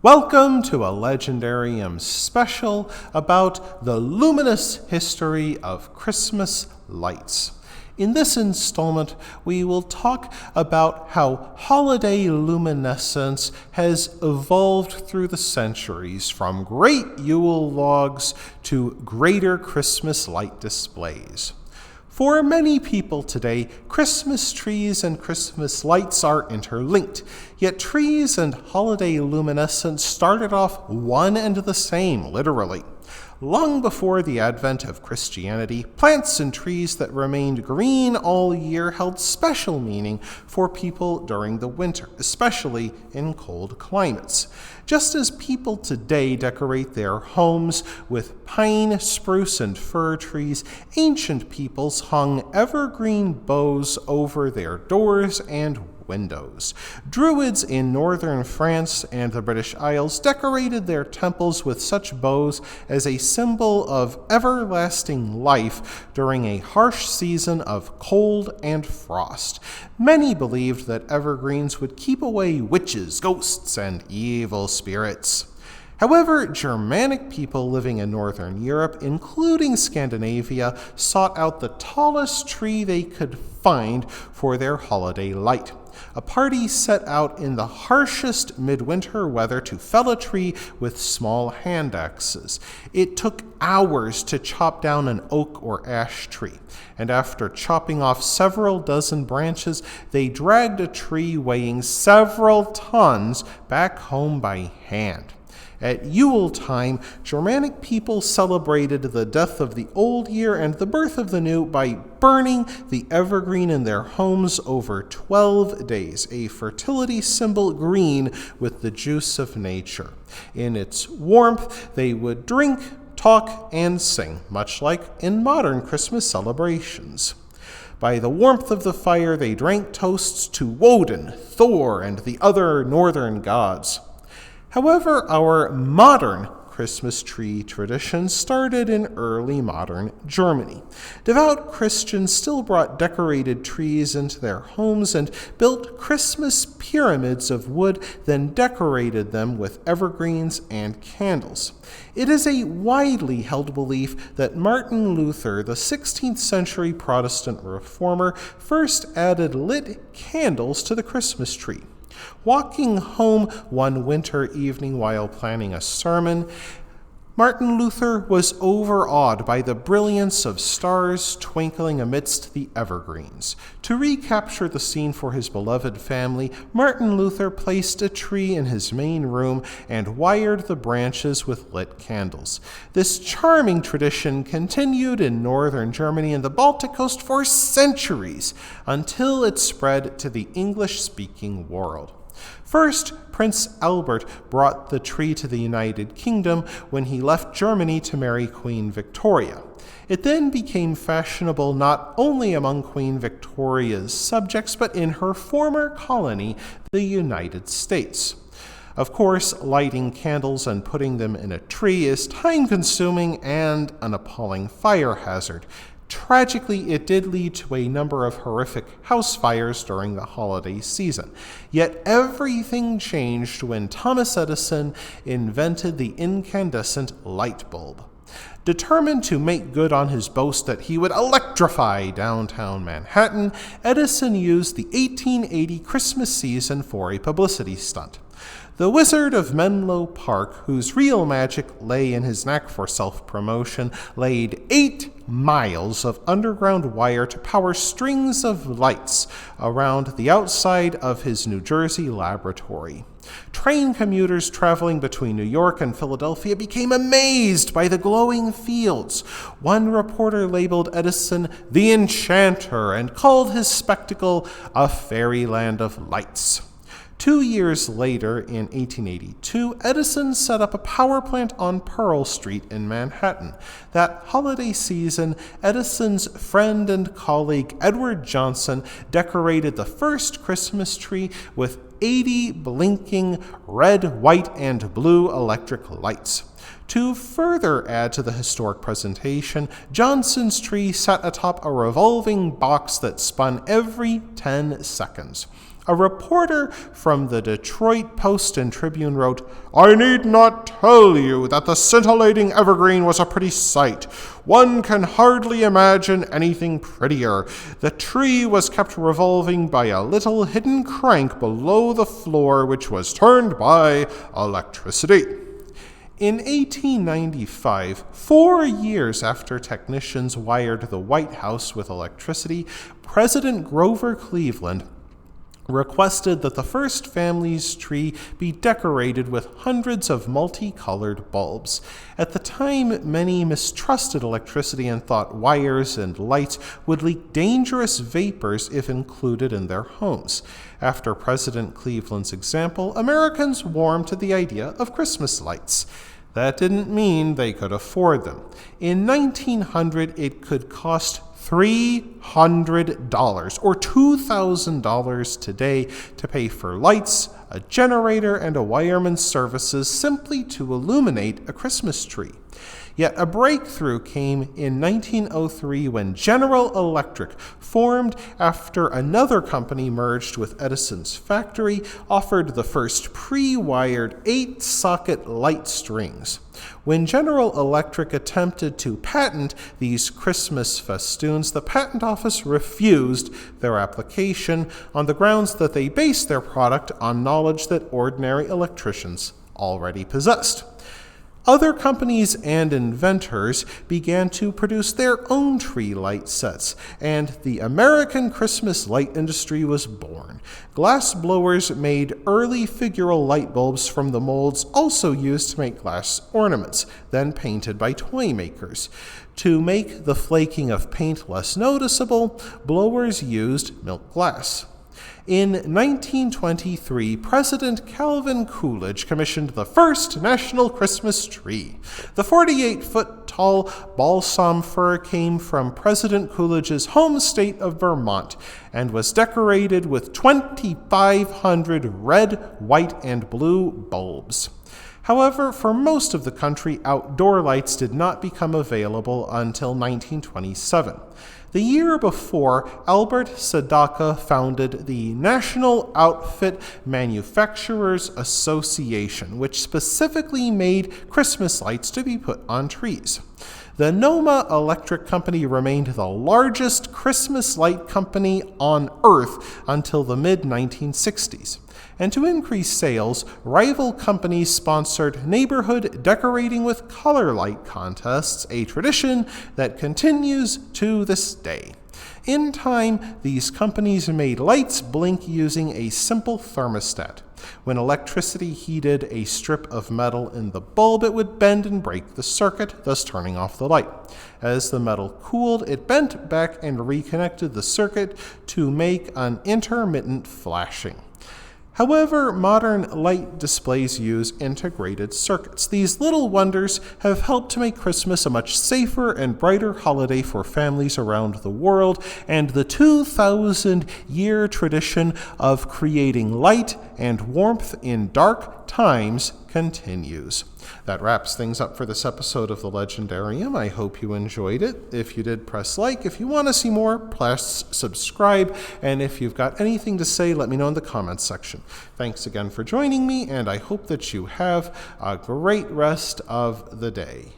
Welcome to a Legendarium special about the luminous history of Christmas lights. In this installment, we will talk about how holiday luminescence has evolved through the centuries from great Yule logs to greater Christmas light displays. For many people today, Christmas trees and Christmas lights are interlinked, yet trees and holiday luminescence started off one and the same, literally. Long before the advent of Christianity, plants and trees that remained green all year held special meaning for people during the winter, especially in cold climates. Just as people today decorate their homes with pine, spruce, and fir trees, ancient peoples hung evergreen boughs over their doors and windows. Druids in northern France and the British Isles decorated their temples with such boughs as a symbol of everlasting life during a harsh season of cold and frost. Many believed that evergreens would keep away witches, ghosts, and evil spirits. However, Germanic people living in northern Europe, including Scandinavia, sought out the tallest tree they could find for their holiday light. A party set out in the harshest midwinter weather to fell a tree with small hand axes. It took hours to chop down an oak or ash tree, and after chopping off several dozen branches, they dragged a tree weighing several tons back home by hand. At Yule time, Germanic people celebrated the death of the old year and the birth of the new by burning the evergreen in their homes over 12 days, a fertility symbol green with the juice of nature. In its warmth, they would drink, talk, and sing, much like in modern Christmas celebrations. By the warmth of the fire, they drank toasts to Woden, Thor, and the other northern gods. However, our modern Christmas tree tradition started in early modern Germany. Devout Christians still brought decorated trees into their homes and built Christmas pyramids of wood, then decorated them with evergreens and candles. It is a widely held belief that Martin Luther, the 16th century Protestant reformer, first added lit candles to the Christmas tree. Walking home one winter evening while planning a sermon, Martin Luther was overawed by the brilliance of stars twinkling amidst the evergreens. To recapture the scene for his beloved family, Martin Luther placed a tree in his main room and wired the branches with lit candles. This charming tradition continued in northern Germany and the Baltic coast for centuries, until it spread to the English-speaking world. First, Prince Albert brought the tree to the United Kingdom when he left Germany to marry Queen Victoria. It then became fashionable not only among Queen Victoria's subjects, but in her former colony, the United States. Of course, lighting candles and putting them in a tree is time-consuming and an appalling fire hazard. Tragically, it did lead to a number of horrific house fires during the holiday season. Yet everything changed when Thomas Edison invented the incandescent light bulb. Determined to make good on his boast that he would electrify downtown Manhattan, Edison used the 1880 Christmas season for a publicity stunt. The Wizard of Menlo Park, whose real magic lay in his knack for self-promotion, laid 8 miles of underground wire to power strings of lights around the outside of his New Jersey laboratory. Train commuters traveling between New York and Philadelphia became amazed by the glowing fields. One reporter labeled Edison the Enchanter and called his spectacle a fairyland of lights. 2 years later, in 1882, Edison set up a power plant on Pearl Street in Manhattan. That holiday season, Edison's friend and colleague Edward Johnson decorated the first Christmas tree with 80 blinking red, white, and blue electric lights. To further add to the historic presentation, Johnson's tree sat atop a revolving box that spun every 10 seconds. A reporter from the Detroit Post and Tribune wrote, "I need not tell you that the scintillating evergreen was a pretty sight. One can hardly imagine anything prettier. The tree was kept revolving by a little hidden crank below the floor, which was turned by electricity." In 1895, 4 years after technicians wired the White House with electricity, President Grover Cleveland requested that the first family's tree be decorated with hundreds of multicolored bulbs. At the time, many mistrusted electricity and thought wires and lights would leak dangerous vapors if included in their homes. After President Cleveland's example, Americans warmed to the idea of Christmas lights. That didn't mean they could afford them. In 1900, it could cost $300 or $2,000 today to pay for lights, a generator, and a wireman's services simply to illuminate a Christmas tree. Yet a breakthrough came in 1903 when General Electric, formed after another company merged with Edison's factory, offered the first pre-wired 8-socket light strings. When General Electric attempted to patent these Christmas festoons, the patent office refused their application on the grounds that they based their product on knowledge that ordinary electricians already possessed. Other companies and inventors began to produce their own tree light sets, and the American Christmas light industry was born. Glass blowers made early figural light bulbs from the molds also used to make glass ornaments, then painted by toy makers. To make the flaking of paint less noticeable, blowers used milk glass. In 1923, President Calvin Coolidge commissioned the first national Christmas tree. The 48-foot-tall balsam fir came from President Coolidge's home state of Vermont and was decorated with 2,500 red, white, and blue bulbs. However, for most of the country, outdoor lights did not become available until 1927. The year before, Albert Sadaka founded the National Outfit Manufacturers Association, which specifically made Christmas lights to be put on trees. The Noma Electric Company remained the largest Christmas light company on Earth until the mid-1960s. And to increase sales, rival companies sponsored neighborhood decorating with color light contests, a tradition that continues to this day. In time, these companies made lights blink using a simple thermostat. When electricity heated a strip of metal in the bulb, it would bend and break the circuit, thus turning off the light. As the metal cooled, it bent back and reconnected the circuit to make an intermittent flashing. However, modern light displays use integrated circuits. These little wonders have helped to make Christmas a much safer and brighter holiday for families around the world, and the 2,000-year tradition of creating light and warmth in dark times continues. That wraps things up for this episode of The Legendarium. I hope you enjoyed it. If you did, press like. If you want to see more, press subscribe. And if you've got anything to say, let me know in the comments section. Thanks again for joining me, and I hope that you have a great rest of the day.